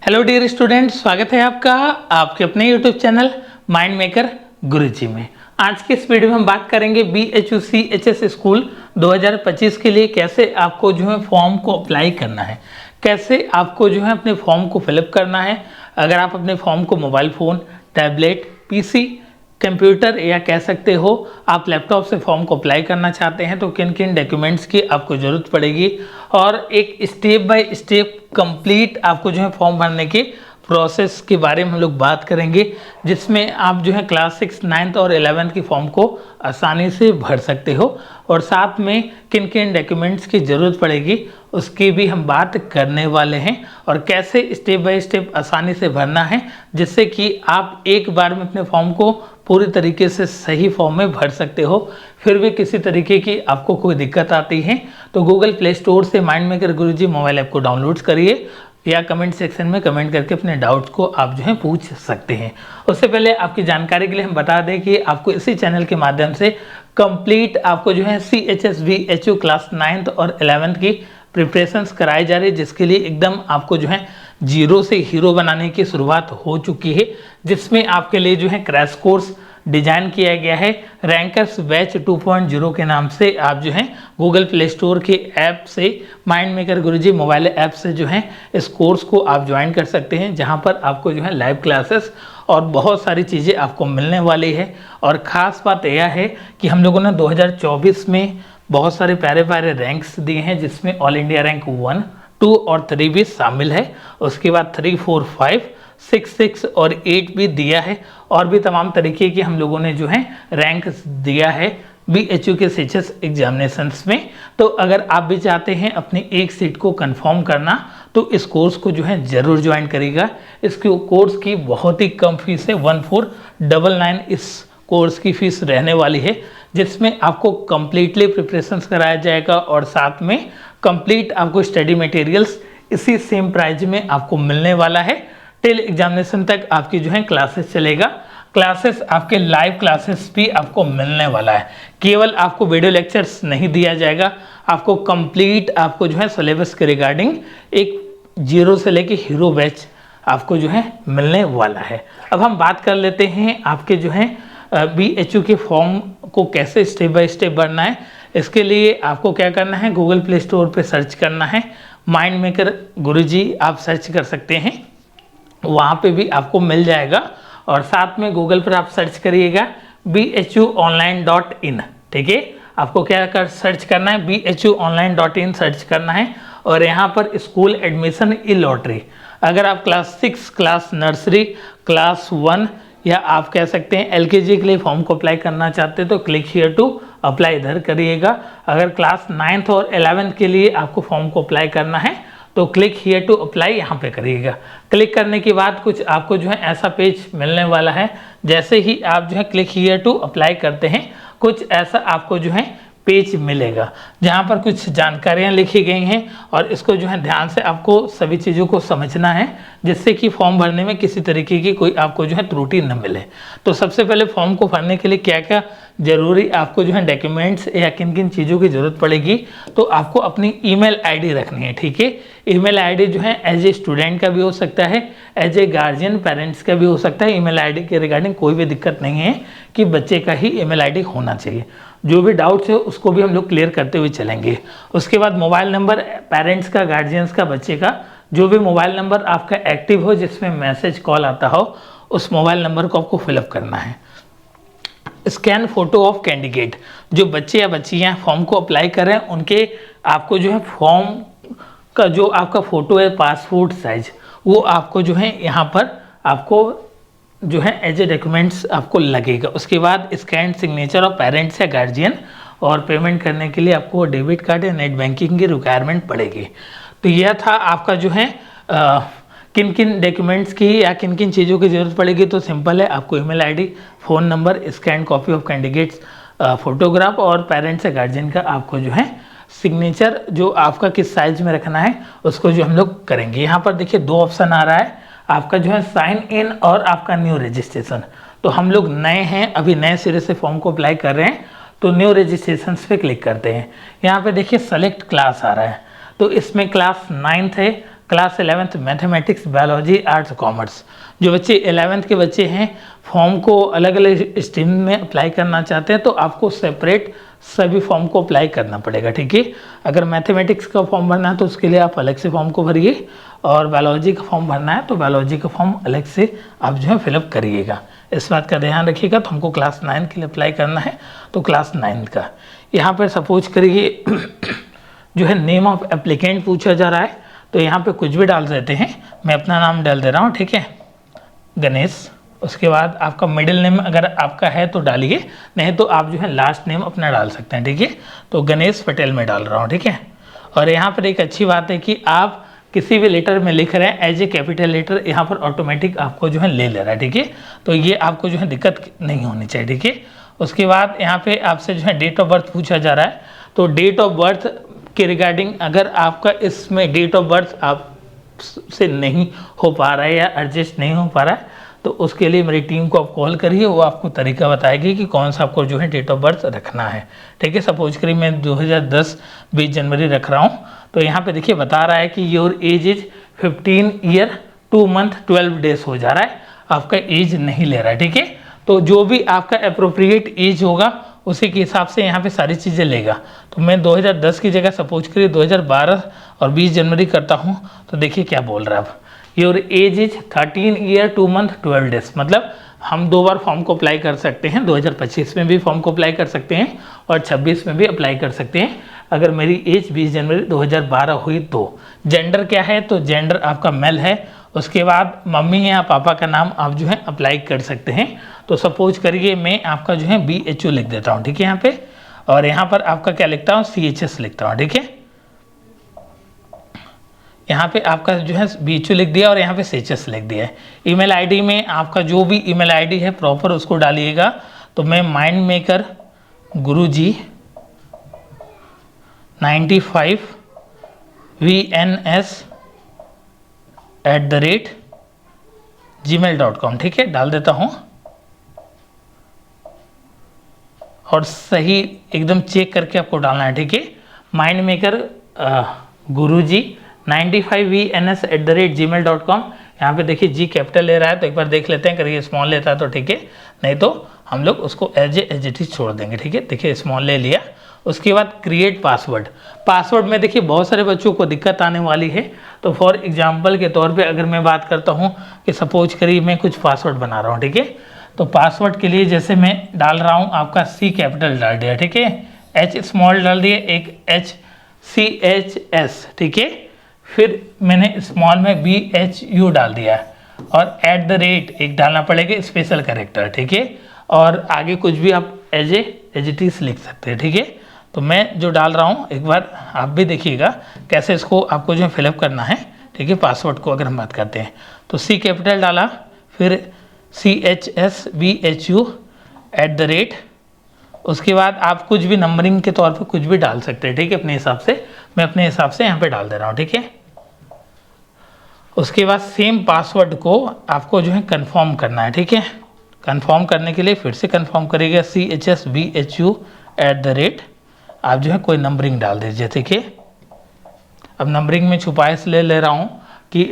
Hello dear student, स्वागत है आपका आपके अपने यूट्यूब चैनल माइंड मेकर गुरुजी में। आज के इस वीडियो में हम बात करेंगे BHUCHS स्कूल 2025 के लिए कैसे आपको जो है फॉर्म को अप्लाई करना है, कैसे आपको जो है अपने फॉर्म को फिलअप करना है। अगर आप अपने फॉर्म को mobile phone, tablet, PC, computer या कह सकते हो आप लैपटॉप से फॉर्म को अप्लाई करना चाहते हैं तो किन किन डॉक्यूमेंट्स की आपको ज़रूरत पड़ेगी और एक स्टेप बाय स्टेप कंप्लीट आपको जो है फॉर्म भरने के प्रोसेस के बारे में हम लोग बात करेंगे, जिसमें आप जो है क्लास 6, 9th और 11th की फॉर्म को आसानी से भर सकते हो और साथ में किन किन डॉक्यूमेंट्स की ज़रूरत पड़ेगी उसकी भी हम बात करने वाले हैं और कैसे स्टेप बाय स्टेप आसानी से भरना है, जिससे कि आप एक बार में अपने फॉर्म को पूरी तरीके से सही फॉर्म में भर सकते हो। फिर भी किसी तरीके की आपको कोई दिक्कत आती है तो गूगल प्ले स्टोर से माइंड मेकर गुरुजी मोबाइल ऐप को डाउनलोड करिए या कमेंट सेक्शन में कमेंट करके अपने डाउट्स को आप जो है पूछ सकते हैं। उससे पहले आपकी जानकारी के लिए हम बता दें कि आपको इसी चैनल के माध्यम से कंप्लीट आपको जो है CHS VHU क्लास 9th और 11th की प्रिपरेशंस कराई जा रही है, जिसके लिए एकदम आपको जो है जीरो से हीरो बनाने की शुरुआत हो चुकी है, जिसमें आपके लिए जो है क्रैश कोर्स डिजाइन किया गया है रैंकर्स बैच 2.0 के नाम से। आप जो है गूगल प्ले स्टोर के ऐप से माइंड मेकर गुरुजी मोबाइल ऐप से जो है इस कोर्स को आप ज्वाइन कर सकते हैं, जहां पर आपको जो है लाइव क्लासेस और बहुत सारी चीज़ें आपको मिलने वाली है। और ख़ास बात यह है कि हम लोगों ने 2024 में बहुत सारे प्यारे प्यारे रैंक्स दिए हैं, जिसमें ऑल इंडिया रैंक 1, 2 और 3 भी शामिल है। उसके बाद 3, 4, 5, 6, 6 और 8 भी दिया है और भी तमाम तरीके के हम लोगों ने जो है रैंक दिया है BHU के CHS एग्जामिनेशंस में। तो अगर आप भी चाहते हैं अपनी एक सीट को कंफर्म करना तो इस कोर्स को जो है ज़रूर ज्वाइन करिएगा। इस कोर्स की बहुत ही कम फीस है, 1499 इस कोर्स की फीस रहने वाली है, जिसमें आपको कम्प्लीटली प्रिपरेशंस कराया जाएगा और साथ में कंप्लीट आपको स्टडी मटेरियल्स इसी सेम प्राइस में आपको मिलने वाला है। टिल एग्जामिनेशन तक आपकी जो है क्लासेस चलेगा। क्लासेस आपके लाइव क्लासेस भी आपको मिलने वाला है, केवल आपको वीडियो लेक्चर्स नहीं दिया जाएगा, आपको कंप्लीट आपको जो है सिलेबस के रिगार्डिंग एक जीरो से लेके हीरो बैच आपको जो है मिलने वाला है। अब हम बात कर लेते हैं आपके जो है BHU के फॉर्म को कैसे स्टेप बाय स्टेप भरना है। इसके लिए आपको क्या करना है, गूगल प्ले स्टोर पे सर्च करना है माइंड मेकर गुरुजी, आप सर्च कर सकते हैं, वहाँ पे भी आपको मिल जाएगा। और साथ में गूगल पर आप सर्च करिएगा BHUonline.in, ठीक है। आपको क्या कर सर्च करना है, BHUonline.in सर्च करना है और यहाँ पर स्कूल एडमिशन ई लॉटरी, अगर आप क्लास 6, क्लास नर्सरी, क्लास 1 या आप कह सकते हैं LKG के लिए फॉर्म को अप्लाई करना चाहते हैं तो क्लिक हियर टू अप्लाई इधर करिएगा। अगर क्लास 9th और 11th के लिए आपको फॉर्म को अप्लाई करना है तो क्लिक हियर टू अप्लाई यहाँ पे करिएगा। क्लिक करने के बाद कुछ आपको जो है ऐसा पेज मिलने वाला है। जैसे ही आप जो है क्लिक हियर टू अप्लाई करते हैं कुछ ऐसा आपको जो है पेज मिलेगा, जहाँ पर कुछ जानकारियाँ लिखी गई हैं और इसको जो है ध्यान से आपको सभी चीज़ों को समझना है, जिससे कि फॉर्म भरने में किसी तरीके की कोई आपको जो है त्रुटि न मिले। तो सबसे पहले फॉर्म को भरने के लिए क्या क्या ज़रूरी आपको जो है डॉक्यूमेंट्स या किन किन चीज़ों की ज़रूरत पड़ेगी, तो आपको अपनी ईमेल आईडी रखनी है, ठीक है। ईमेल आईडी जो है एज ए स्टूडेंट का भी हो सकता है, एज ए गार्जियन पेरेंट्स का भी हो सकता है। ईमेल आईडी के रिगार्डिंग कोई भी दिक्कत नहीं है कि बच्चे का ही ईमेल आईडी होना चाहिए। जो भी डाउट्स है उसको भी हम लोग क्लियर करते हुए चलेंगे। उसके बाद मोबाइल नंबर पेरेंट्स का, गार्जियंस का, बच्चे का, जो भी मोबाइल नंबर आपका एक्टिव हो जिसमें मैसेज कॉल आता हो, उस मोबाइल नंबर को आपको फिलअप करना है। स्कैन फोटो ऑफ कैंडिडेट, जो बच्चे या बच्चियाँ फॉर्म को अप्लाई कर रहे हैं उनके आपको जो है फॉर्म का जो आपका फ़ोटो है पासपोर्ट साइज, वो आपको जो है यहाँ पर आपको जो है एज ए डॉक्यूमेंट्स आपको लगेगा। उसके बाद स्कैन सिग्नेचर ऑफ पेरेंट्स या गार्जियन, और पेमेंट करने के लिए आपको डेबिट कार्ड या नेट बैंकिंग की रिक्वायरमेंट पड़ेगी। तो यह था आपका जो है किन किन डॉक्यूमेंट्स की या किन किन चीज़ों की ज़रूरत पड़ेगी। तो सिंपल है, आपको email ID, phone number, scan copy of candidates photograph और पेरेंट्स या गार्जियन का आपको जो है सिग्नेचर जो आपका किस साइज में रखना है उसको जो हम लोग करेंगे। यहाँ पर देखिए 2 ऑप्शन आ रहा है आपका जो है साइन इन और आपका न्यू रजिस्ट्रेशन। तो हम लोग नए हैं, अभी नए सिरे से फॉर्म को अप्लाई कर रहे हैं तो न्यू रजिस्ट्रेशन पे क्लिक करते हैं। यहाँ पे देखिए सेलेक्ट क्लास आ रहा है, तो इसमें क्लास 9th है, class 11th mathematics, biology, arts, commerce. जो बच्चे 11th के बच्चे हैं, फॉर्म को अलग अलग स्ट्रीम में अप्लाई करना चाहते हैं तो आपको सेपरेट सभी फॉर्म को अप्लाई करना पड़ेगा, ठीक है। अगर मैथमेटिक्स का फॉर्म भरना है तो उसके लिए आप अलग से फॉर्म को भरिए, और बायोलॉजी का फॉर्म भरना है तो बायोलॉजी का फॉर्म अलग से आप जो है फिलअप करिएगा। इस बात का ध्यान रखिएगा। तो हमको क्लास 9 के लिए अप्लाई करना है तो क्लास 9 का यहाँ पर सपोज करिए जो है नेम ऑफ एप्लीकेंट पूछा जा रहा है, तो यहाँ पे कुछ भी डाल देते हैं। मैं अपना नाम डाल दे रहा हूँ, ठीक है, गणेश। उसके बाद आपका मिडिल नेम अगर आपका है तो डालिए, नहीं तो आप जो है लास्ट नेम अपना डाल सकते हैं, ठीक है। तो गणेश पटेल में डाल रहा हूँ, ठीक है। और यहाँ पर एक अच्छी बात है कि आप किसी भी लेटर में लिख रहे हैं एज ए कैपिटल लेटर, यहाँ पर ऑटोमेटिक आपको जो है ले ले रहा है, ठीक है। तो ये आपको जो है दिक्कत नहीं होनी चाहिए, ठीक है। उसके बाद यहाँ पे आपसे जो है डेट ऑफ बर्थ पूछा जा रहा है, तो डेट ऑफ बर्थ के रिगार्डिंग अगर आपका इसमें डेट ऑफ बर्थ आप से नहीं हो पा रहा है या एडजस्ट नहीं हो पा रहा है, तो उसके लिए मेरी टीम को आप कॉल करिए, वो आपको तरीका बताएगी कि कौन सा आपको जो है डेट ऑफ बर्थ रखना है, ठीक है। सपोज करिए मैं 2010 20 जनवरी रख रहा हूँ, तो यहाँ पे देखिए बता रहा है कि your age is 15 year 2 month 12 days हो जा रहा है, आपका एज नहीं ले रहा है, ठीक है। तो जो भी आपका अप्रोप्रिएट एज होगा उसी के हिसाब से यहाँ पे सारी चीज़ें लेगा। तो मैं 2010 की जगह सपोज करिए 2012 और 20 जनवरी करता हूँ, तो देखिए क्या बोल रहा है अब, your age is 13 year 2 month 12 days. मतलब हम 2 बार फॉर्म को अप्लाई कर सकते हैं, 2025 में भी फॉर्म को अप्लाई कर सकते हैं और 26 में भी अप्लाई कर सकते हैं। अगर मेरी एज 20 जनवरी 2012 हुई तो जेंडर क्या है, तो जेंडर आपका मेल है। उसके बाद मम्मी या पापा का नाम आप जो है अप्लाई कर सकते हैं। तो सपोज करिए मैं आपका जो है BHO लिख देता हूँ, ठीक है यहाँ पे, और यहाँ पर आपका क्या लिखता हूँ CHS लिखता हूँ, ठीक है। यहाँ पे आपका जो है BHO लिख दिया और यहाँ पे CHS लिख दिया है। ईमेल आईडी में आपका जो भी ईमेल आईडी है प्रॉपर उसको डालिएगा। तो मैं माइंड मेकर गुरुजी 95 vns@gmail.com, ठीक है, डाल देता हूँ। और सही एकदम चेक करके आपको डालना है, ठीक है। माइंड मेकर गुरुजी 95 vns@gmail.com। यहाँ पे देखिए जी कैपिटल ले रहा है, तो एक बार देख लेते हैं, करिए स्मॉल लेता है तो ठीक है, नहीं तो हम लोग उसको एज इट इज छोड़ देंगे, ठीक है। देखिए स्मॉल ले लिया। उसके बाद क्रिएट पासवर्ड। पासवर्ड में देखिए बहुत सारे बच्चों को दिक्कत आने वाली है। तो फॉर एग्जांपल के तौर पे अगर मैं बात करता हूँ कि सपोज करिए मैं कुछ पासवर्ड बना रहा हूँ, ठीक है। तो पासवर्ड के लिए जैसे मैं डाल रहा हूँ आपका C कैपिटल डाल दिया, ठीक है, H स्मॉल डाल दिया, एक HCHS, ठीक है, फिर मैंने स्मॉल में BHU डाल दिया और @ एक डालना पड़ेगा स्पेशल कैरेक्टर, ठीक है। और आगे कुछ भी आप एज इट इज लिख सकते हैं, ठीक है। तो मैं जो डाल रहा हूँ एक बार आप भी देखिएगा कैसे इसको आपको जो फिलअप करना है, ठीक है। पासवर्ड को अगर हम बात करते हैं तो C कैपिटल डाला, फिर CHS BHU @ उसके बाद आप कुछ भी नंबरिंग के तौर पे कुछ भी डाल सकते हैं, ठीक है, अपने हिसाब से। मैं अपने हिसाब से यहाँ पे डाल दे रहा हूँ, ठीक है। उसके बाद सेम पासवर्ड को आपको जो है कंफर्म करना है, ठीक है। कंफर्म करने के लिए फिर से कंफर्म करिएगा CHS BHU @ आप जो है कोई नंबरिंग डाल दीजिए, ठीक है। अब नंबरिंग में छुपा इसलिए ले रहा हूँ कि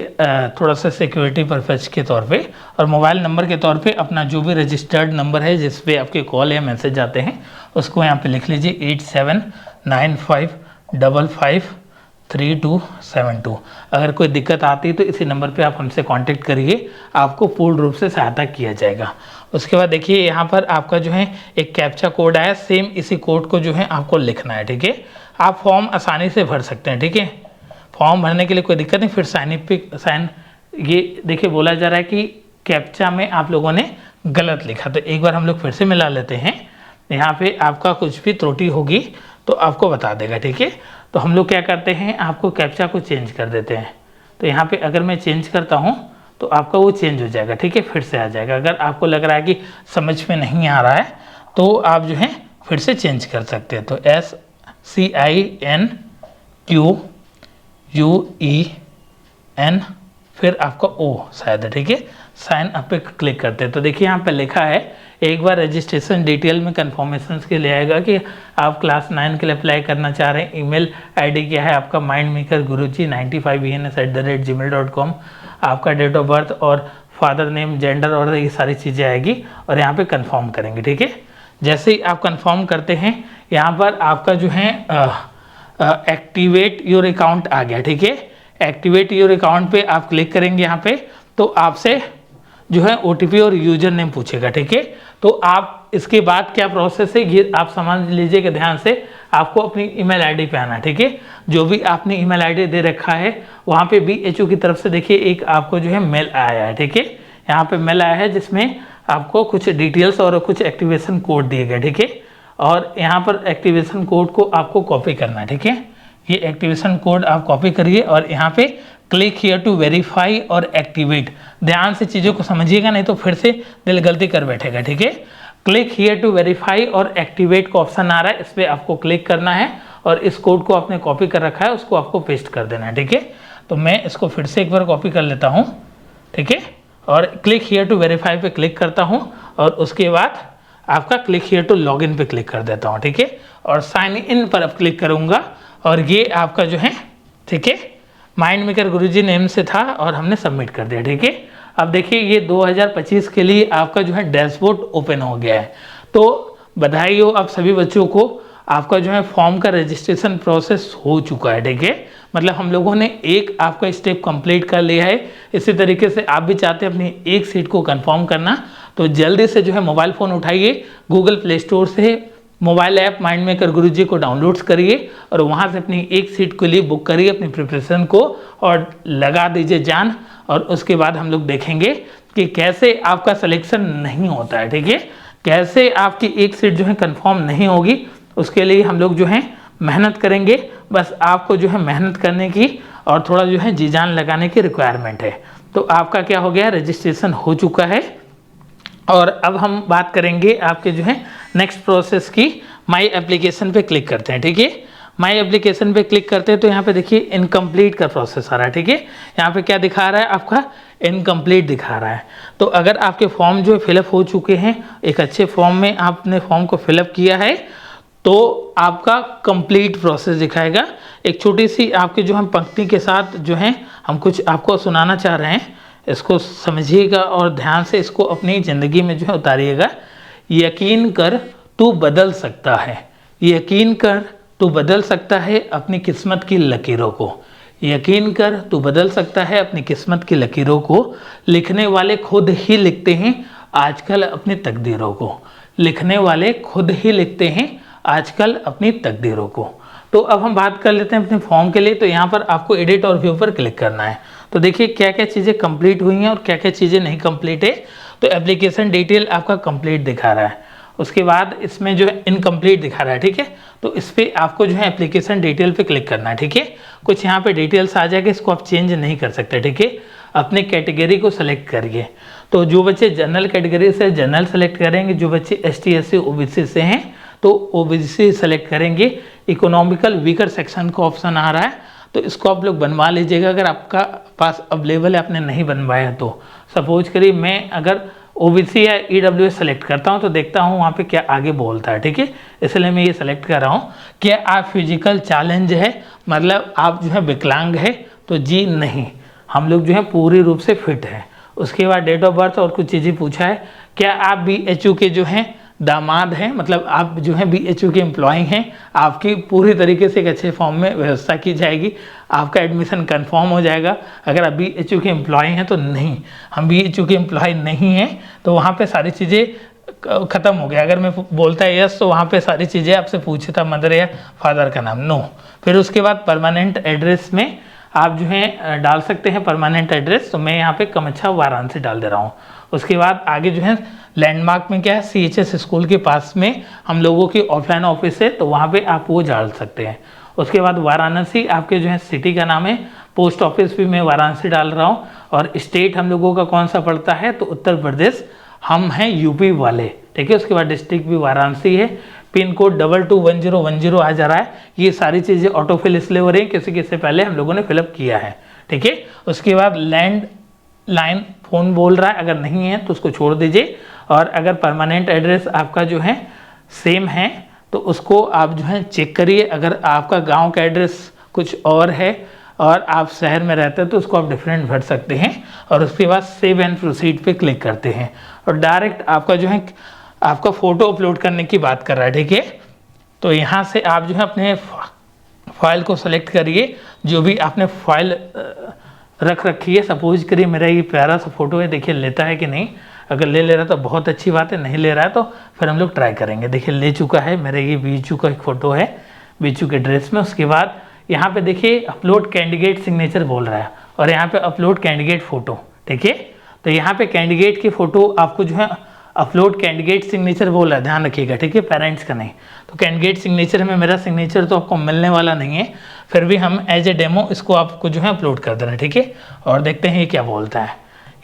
थोड़ा सा सिक्योरिटी पर्पज के तौर पे, और मोबाइल नंबर के तौर पे अपना जो भी रजिस्टर्ड नंबर है जिस पे आपके कॉल या मैसेज आते हैं उसको यहाँ पे लिख लीजिए 8795553272। अगर कोई दिक्कत आती है तो इसी नंबर पे आप हमसे कांटेक्ट करिए, आपको पूर्ण रूप से सहायता किया जाएगा। उसके बाद देखिए यहाँ पर आपका जो है एक कैप्चा कोड आया, सेम इसी कोड को जो है आपको लिखना है, ठीक है। आप फॉर्म आसानी से भर सकते हैं, ठीक है। फॉर्म भरने के लिए कोई दिक्कत नहीं। फिर साइन ये देखिए बोला जा रहा है कि कैप्चा में आप लोगों ने गलत लिखा, तो एक बार हम लोग फिर से मिला लेते हैं। यहाँ पे आपका कुछ भी त्रुटि होगी तो आपको बता देगा, ठीक है। तो हम लोग क्या करते हैं, आपको कैप्चा को चेंज कर देते हैं। तो यहाँ पे अगर मैं चेंज करता हूँ तो आपका वो चेंज हो जाएगा, ठीक है, फिर से आ जाएगा। अगर आपको लग रहा है कि समझ में नहीं आ रहा है तो आप जो है फिर से चेंज कर सकते हैं। तो SCINQUEN फिर आपका O शायद है, ठीक है। साइन अप पे क्लिक करते हैं तो देखिए यहाँ पे लिखा है एक बार रजिस्ट्रेशन डिटेल में कन्फर्मेशन के लिए आएगा कि आप क्लास 9 के लिए अप्लाई करना चाह रहे हैं। ईमेल आईडी क्या है आपका mindmakerguruji95en@gmail.com। आपका डेट ऑफ बर्थ और फादर नेम, जेंडर और ये सारी चीज़ें आएगी और यहाँ पे कंफर्म करेंगे। ठीक है, जैसे ही आप कंफर्म करते हैं यहाँ पर आपका जो है एक्टिवेट योर अकाउंट आ गया। ठीक है, एक्टिवेट योर अकाउंट पे आप क्लिक करेंगे यहाँ पे, तो आपसे जो है OTP और यूजर नेम पूछेगा। ठीक है, तो आप इसके बाद क्या प्रोसेस है ये आप समझ लीजिएगा ध्यान से। आपको अपनी ईमेल आईडी पे आना है। ठीक है, जो भी आपने ईमेल आईडी दे रखा है वहाँ पे BHU की तरफ से देखिए एक आपको जो है मेल आया है। ठीक है, यहाँ पे मेल आया है जिसमें आपको कुछ डिटेल्स और कुछ एक्टिवेशन कोड दिए गए। ठीक है, और यहाँ पर एक्टिवेशन कोड को आपको कॉपी करना है। ठीक है, ये एक्टिवेशन कोड आप कॉपी करिए और यहाँ पे क्लिक हियर टू वेरीफाई और एक्टिवेट। ध्यान से चीज़ों को समझिएगा, नहीं तो फिर से दिल गलती कर बैठेगा। ठीक है, क्लिक हियर टू वेरीफाई और एक्टिवेट का ऑप्शन आ रहा है, इस पर आपको क्लिक करना है और इस कोड को आपने कॉपी कर रखा है उसको आपको पेस्ट कर देना है। ठीक है, तो मैं इसको फिर से एक बार कॉपी कर लेता हूँ। ठीक है, और क्लिक हियर टू वेरीफाई पे क्लिक करता हूँ और उसके बाद आपका क्लिक हियर टू लॉगिन पे क्लिक कर देता हूँ। ठीक है, और साइन इन पर अब क्लिक करूँगा और ये आपका जो है, ठीक है, माइंड मेकर गुरुजी नेम से था और हमने सबमिट कर दिया। ठीक है, अब देखिए ये 2025 के लिए आपका जो है डैशबोर्ड ओपन हो गया है। तो बधाई हो आप सभी बच्चों को, आपका जो है फॉर्म का रजिस्ट्रेशन प्रोसेस हो चुका है। ठीक है, मतलब हम लोगों ने एक आपका स्टेप कंप्लीट कर लिया है। इसी तरीके से आप भी चाहते हैं अपनी एक सीट को कंफर्म करना, तो जल्दी से जो है मोबाइल फ़ोन उठाइए, गूगल प्ले स्टोर से मोबाइल ऐप माइंड मेकर गुरुजी को डाउनलोड्स करिए और वहाँ से अपनी एक सीट के लिए बुक करिए अपनी प्रिपरेशन को और लगा दीजिए जान। और उसके बाद हम लोग देखेंगे कि कैसे आपका सिलेक्शन नहीं होता है। ठीक है, कैसे आपकी एक सीट जो है कंफर्म नहीं होगी, उसके लिए हम लोग जो है मेहनत करेंगे। बस आपको जो है मेहनत करने की और थोड़ा जो है जी जान लगाने की रिक्वायरमेंट है। तो आपका क्या हो गया, रजिस्ट्रेशन हो चुका है। और अब हम बात करेंगे आपके जो है नेक्स्ट प्रोसेस की। माई एप्लीकेशन पे क्लिक करते हैं। ठीक है, माई एप्लीकेशन पे क्लिक करते हैं तो यहाँ पे देखिए इनकम्प्लीट का प्रोसेस आ रहा है। ठीक है, यहाँ पे क्या दिखा रहा है, आपका इनकम्प्लीट दिखा रहा है। तो अगर आपके फॉर्म जो है फिलअप हो चुके हैं, एक अच्छे फॉर्म में आपने फॉर्म को फिलअप किया है, तो आपका कंप्लीट प्रोसेस दिखाएगा। एक छोटी सी आपके जो हम पंक्ति के साथ जो है हम कुछ आपको सुनाना चाह रहे हैं, इसको समझिएगा और ध्यान से इसको अपनी ज़िंदगी में जो है उतारिएगा। यकीन कर तू बदल सकता है, यकीन कर तू बदल सकता है अपनी किस्मत की लकीरों को। यकीन कर तू बदल सकता है अपनी किस्मत की लकीरों को। लिखने वाले खुद ही लिखते हैं आजकल अपनी तकदीरों को। लिखने वाले खुद ही लिखते हैं आजकल अपनी तकदीरों को। तो अब हम बात कर लेते हैं अपने फॉर्म के लिए। तो यहाँ पर आपको एडिट और व्यू पर क्लिक करना है। तो देखिए क्या क्या चीज़ें कंप्लीट हुई हैं और क्या क्या चीज़ें नहीं कंप्लीट है। तो एप्लीकेशन डिटेल आपका कंप्लीट दिखा रहा है, उसके बाद इसमें जो है इनकम्प्लीट दिखा रहा है। ठीक है, तो इस पर आपको जो है एप्लीकेशन डिटेल पे क्लिक करना है। ठीक है, कुछ यहाँ पे डिटेल्स आ जाएगा, इसको आप चेंज नहीं कर सकते। ठीक है, अपने कैटेगरी को सेलेक्ट करिए। तो जो बच्चे जनरल कैटेगरी से जनरल सेलेक्ट करेंगे, जो बच्चे ST SC OBC से हैं तो OBC सेलेक्ट करेंगे। इकोनॉमिकल वीकर सेक्शन का ऑप्शन आ रहा है, तो इसको आप लोग बनवा लीजिएगा अगर आपका पास अवेलेबल है, आपने नहीं बनवाया तो। सपोज करिए मैं अगर OBC या EWS सेलेक्ट करता हूं तो देखता हूं वहां पे क्या आगे बोलता है। ठीक है, इसलिए मैं ये सेलेक्ट कर रहा हूं। क्या आप फिजिकल चैलेंज है, मतलब आप जो है विकलांग है, तो जी नहीं, हम लोग जो है पूरी रूप से फिट है। उसके बाद डेट ऑफ बर्थ और कुछ चीज़ें पूछा है। क्या आप BHU के जो हैं दामाद हैं, मतलब आप जो हैं BHU के एम्प्लॉय हैं, आपकी पूरी तरीके से एक अच्छे फॉर्म में व्यवस्था की जाएगी, आपका एडमिशन कंफर्म हो जाएगा। अगर आप BHU के एम्प्लॉय हैं तो नहीं, हम BHU के एम्प्लॉय नहीं हैं, तो वहाँ पे सारी चीज़ें ख़त्म हो गया। अगर मैं बोलता है यस तो वहाँ पे सारी चीज़ें आपसे पूछता मदर या फादर का नाम, नो। फिर उसके बाद परमानेंट एड्रेस में आप जो है डाल सकते हैं परमानेंट एड्रेस, तो मैं यहाँ पे कमच्छा वाराणसी डाल दे रहा हूँ। उसके बाद आगे जो है लैंडमार्क में क्या है, CHS स्कूल के पास में हम लोगों की ऑफलाइन ऑफिस है, तो वहाँ पे आप वो डाल सकते हैं। उसके बाद वाराणसी आपके जो है सिटी का नाम है, पोस्ट ऑफिस भी मैं वाराणसी डाल रहा हूँ। और स्टेट हम लोगों का कौन सा पड़ता है, तो उत्तर प्रदेश, हम हैं यूपी वाले। ठीक है, उसके बाद डिस्ट्रिक्ट भी वाराणसी है, पिन कोड 221010 आ जा रहा है। ये सारी चीज़ें ऑटो फिल इसलिए हो रही है क्योंकि इससे पहले हम लोगों ने फिलअप किया है। ठीक है, उसके बाद लैंड लाइन फ़ोन बोल रहा है, अगर नहीं है तो उसको छोड़ दीजिए। और अगर परमानेंट एड्रेस आपका जो है सेम है तो उसको आप जो है चेक करिए। अगर आपका गांव का एड्रेस कुछ और है और आप शहर में रहते हैं तो उसको आप डिफरेंट भर सकते हैं और उसके बाद सेव एंड प्रोसीड पे क्लिक करते हैं और डायरेक्ट आपका जो है आपका फ़ोटो अपलोड करने की बात कर रहा है, ठीक है। तो यहाँ से आप जो है अपने फाइल को सेलेक्ट करिए, जो भी आपने फाइल रख रखी है। सपोज करिए मेरा ये प्यारा सा फ़ोटो है, देखिए लेता है कि नहीं। अगर ले रहा है तो बहुत अच्छी बात है, नहीं ले रहा है तो फिर हम लोग ट्राई करेंगे। देखिए ले चुका है, मेरा ये बीचू का एक फ़ोटो है, बीचू के ड्रेस में। उसके बाद यहाँ पे देखिए अपलोड कैंडिडेट सिग्नेचर बोल रहा है और यहाँ पे अपलोड कैंडिडेट फ़ोटो, ठीक है। तो यहाँ पे कैंडिडेट की फ़ोटो आपको जो है अपलोड कैंडिडेट सिग्नेचर बोल रहा है, ध्यान रखिएगा, ठीक है, पेरेंट्स का नहीं। तो कैंडिडेट सिग्नेचर में मेरा सिग्नेचर तो आपको मिलने वाला नहीं है, फिर भी हम एज ए डेमो इसको आपको जो है अपलोड कर देना, ठीक है। और देखते हैं ये क्या बोलता है।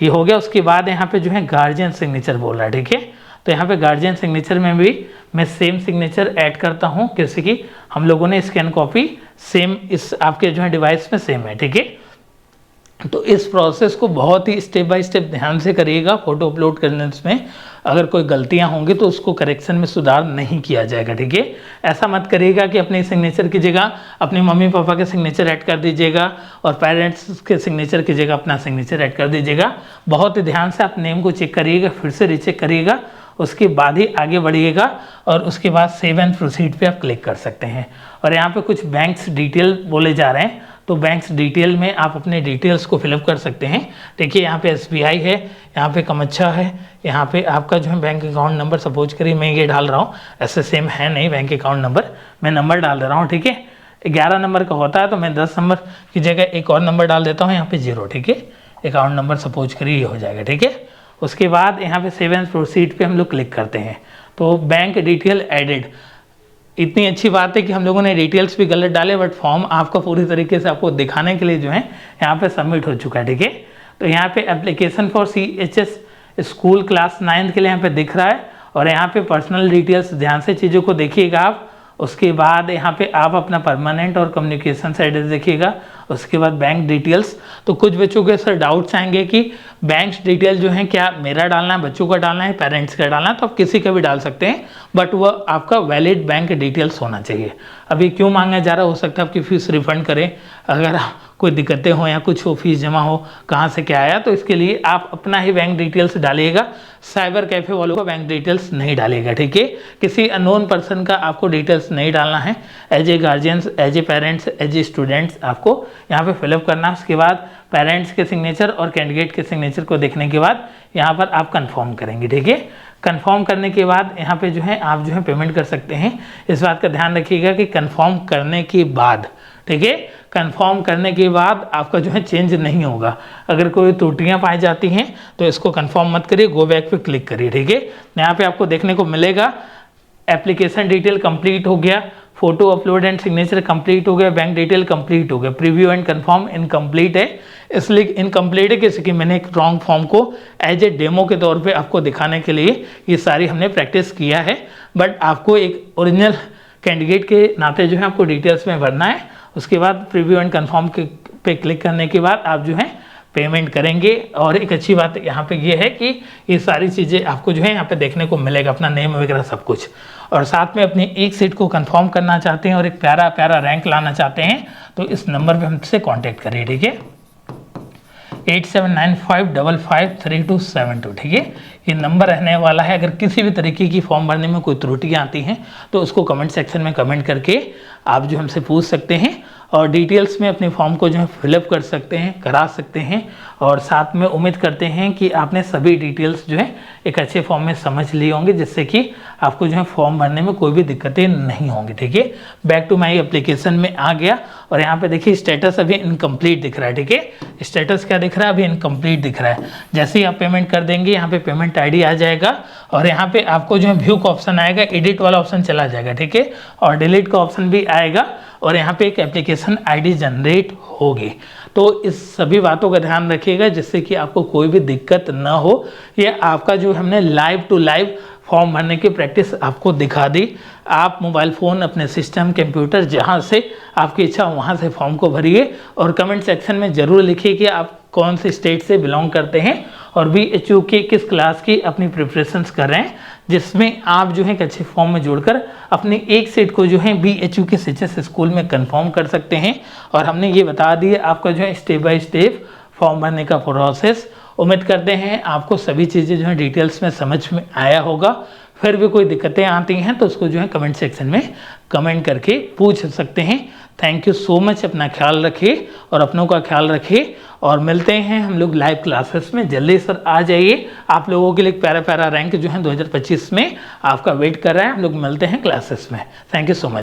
ये हो गया। उसके बाद यहाँ पे जो है गार्जियन सिग्नेचर बोल रहा है, ठीक है। तो यहाँ पे गार्जियन सिग्नेचर में भी मैं सेम सिग्नेचर ऐड करता हूँ, जैसे कि हम लोगों ने स्कैन कॉपी सेम इस आपके जो है डिवाइस में सेम है, ठीक है। तो इस प्रोसेस को बहुत ही स्टेप बाय स्टेप ध्यान से करिएगा। फ़ोटो अपलोड करने में अगर कोई गलतियां होंगी तो उसको करेक्शन में सुधार नहीं किया जाएगा, ठीक है। ऐसा मत करिएगा कि अपने सिग्नेचर की जगह अपने मम्मी पापा के सिग्नेचर ऐड कर दीजिएगा और पेरेंट्स के सिग्नेचर की जगह अपना सिग्नेचर ऐड कर दीजिएगा। बहुत ही ध्यान से आप नेम को चेक करिएगा, फिर से रीचेक करिएगा, उसके बाद ही आगे बढ़िएगा और उसके बाद सेव एंड प्रोसीड पे आप क्लिक कर सकते हैं। और यहाँ पे कुछ बैंक्स डिटेल बोले जा रहे हैं, तो बैंक्स डिटेल में आप अपने डिटेल्स को फिलअप कर सकते हैं। देखिए यहाँ पे SBI है, यहाँ पे कमच्छा है, यहाँ पे आपका जो है बैंक अकाउंट नंबर, सपोज करिए मैं ये डाल रहा हूँ, ऐसे सेम है नहीं बैंक अकाउंट नंबर, मैं नंबर डाल दे रहा हूँ, ठीक है। 11 नंबर का होता है तो मैं 10 नंबर की जगह एक और नंबर डाल देता हूँ, यहाँ पे 0, ठीक है। अकाउंट नंबर सपोज करिए ये हो जाएगा, ठीक है। उसके बाद यहाँ पे सेव एंड प्रोसीड पे हम लोग क्लिक करते हैं तो बैंक डिटेल एडेड। इतनी अच्छी बात है कि हम लोगों ने डिटेल्स भी गलत डाले, बट फॉर्म आपका पूरी तरीके से आपको दिखाने के लिए जो है यहाँ पे सबमिट हो चुका है, ठीक है। तो यहाँ पे application for CHS school class 9 के लिए यहाँ पे दिख रहा है और यहाँ पे पर्सनल डिटेल्स, ध्यान से चीज़ों को देखिएगा आप। उसके बाद यहाँ पे आप अपना परमानेंट और कम्युनिकेशन एड्रेस देखिएगा। उसके बाद बैंक डिटेल्स, तो कुछ बच्चों के सर डाउट्स आएंगे कि बैंक डिटेल जो है क्या मेरा डालना है, बच्चों का डालना है, पेरेंट्स का डालना है, तो आप किसी का भी डाल सकते हैं, बट वह आपका वैलिड बैंक डिटेल्स होना चाहिए। अभी क्यों मांगा जा रहा, हो सकता है आपकी फीस रिफंड करें, अगर कोई दिक्कतें हो या कुछ हो, फीस जमा हो, कहाँ से क्या आया, तो इसके लिए आप अपना ही बैंक डिटेल्स डालिएगा। साइबर कैफ़े वालों का बैंक डिटेल्स नहीं डालिएगा, ठीक है। किसी अननोन पर्सन का आपको डिटेल्स नहीं डालना है। As a guardians, as a parents, as a students आपको यहाँ पे फिलअप करना है। उसके बाद पेरेंट्स के सिग्नेचर और कैंडिडेट के सिग्नेचर को देखने के बाद यहाँ पर आप कंफर्म करेंगे, ठीक है। कंफर्म करने के बाद यहाँ पे जो है आप जो है पेमेंट कर सकते हैं। इस बात का ध्यान रखिएगा कि कंफर्म करने के बाद, ठीक है, कंफर्म करने के बाद आपका जो है चेंज नहीं होगा। अगर कोई त्रुटियां पाई जाती हैं तो इसको कंफर्म मत करिए, गो बैक पे क्लिक करिए, ठीक है। यहाँ पे आपको देखने को मिलेगा एप्लीकेशन डिटेल कंप्लीट हो गया, photo upload and signature complete हो गया, बैंक डिटेल कंप्लीट हो गया, प्रीव्यू एंड कंफर्म इनकम्प्लीट है। इसलिए इनकम्प्लीट है जैसे कि मैंने एक रॉन्ग फॉर्म को एज ए डेमो के तौर पे आपको दिखाने के लिए ये सारी हमने प्रैक्टिस किया है, बट आपको एक ओरिजिनल कैंडिडेट के नाते जो है आपको डिटेल्स में भरना है। उसके बाद प्रीव्यू एंड कंफर्म पे क्लिक करने के बाद आप जो है पेमेंट करेंगे। और एक अच्छी बात यहाँ पे ये है कि ये सारी चीज़ें आपको जो है यहाँ पे देखने को मिलेगा, अपना नेम वगैरह सब कुछ। और साथ में अपनी एक सीट को कंफर्म करना चाहते हैं और एक प्यारा प्यारा रैंक लाना चाहते हैं तो इस नंबर पे हमसे कांटेक्ट करिए, ठीक है, 8795553272, ठीक है। ये नंबर रहने वाला है। अगर किसी भी तरीके की फॉर्म भरने में कोई त्रुटियाँ आती हैं तो उसको कमेंट सेक्शन में कमेंट करके आप जो हमसे पूछ सकते हैं और डिटेल्स में अपने फॉर्म को जो है फिलअप कर सकते हैं, करा सकते हैं। और साथ में उम्मीद करते हैं कि आपने सभी डिटेल्स जो है एक अच्छे फॉर्म में समझ लिए होंगे, जिससे कि आपको जो है फॉर्म भरने में कोई भी दिक्कतें नहीं होंगी, ठीक है। बैक टू माई एप्लीकेशन में आ गया और यहाँ पे देखिए स्टेटस अभी इनकम्प्लीट दिख रहा है, ठीक है। स्टेटस क्या दिख रहा है, अभी इनकम्प्लीट दिख रहा है। जैसे ही आप पेमेंट कर देंगे यहाँ पे पेमेंट ID आ जाएगा और यहाँ पे आपको जो है व्यू का ऑप्शन आएगा, एडिट वाला ऑप्शन चला जाएगा, ठीक है, और डिलीट का ऑप्शन भी आएगा और यहाँ पे एक एप्लीकेशन ID जनरेट होगी। तो इस सभी बातों का ध्यान रखिएगा जिससे कि आपको कोई भी दिक्कत ना हो। ये आपका जो हमने लाइव टू लाइव फॉर्म भरने की प्रैक्टिस आपको दिखा दी। आप मोबाइल फ़ोन, अपने सिस्टम, कंप्यूटर, जहाँ से आपकी इच्छा वहाँ से फॉर्म को भरिए और कमेंट सेक्शन में ज़रूर लिखिए कि आप कौन से स्टेट से बिलोंग करते हैं और BHU के किस क्लास की अपनी प्रिपरेशंस कर रहे हैं, जिसमें आप जो है एक अच्छे फॉर्म में जोड़कर अपने एक सीट को जो है BHU के CHS स्कूल में कंफर्म कर सकते हैं। और हमने ये बता दिया आपका जो है स्टेप बाय स्टेप फॉर्म भरने का प्रोसेस। उम्मीद करते हैं आपको सभी चीज़ें जो है डिटेल्स में समझ में आया होगा। फिर भी कोई दिक्कतें आती हैं तो उसको जो है कमेंट सेक्शन में कमेंट करके पूछ सकते हैं। Thank you so much. अपना ख्याल रखिए और अपनों का ख्याल रखिए और मिलते हैं हम लोग लाइव क्लासेस में जल्दी। सर आ जाइए, आप लोगों के लिए प्यारा प्यारा रैंक जो है 2025 में आपका वेट कर रहा है। हम लोग मिलते हैं क्लासेस में। Thank you so much.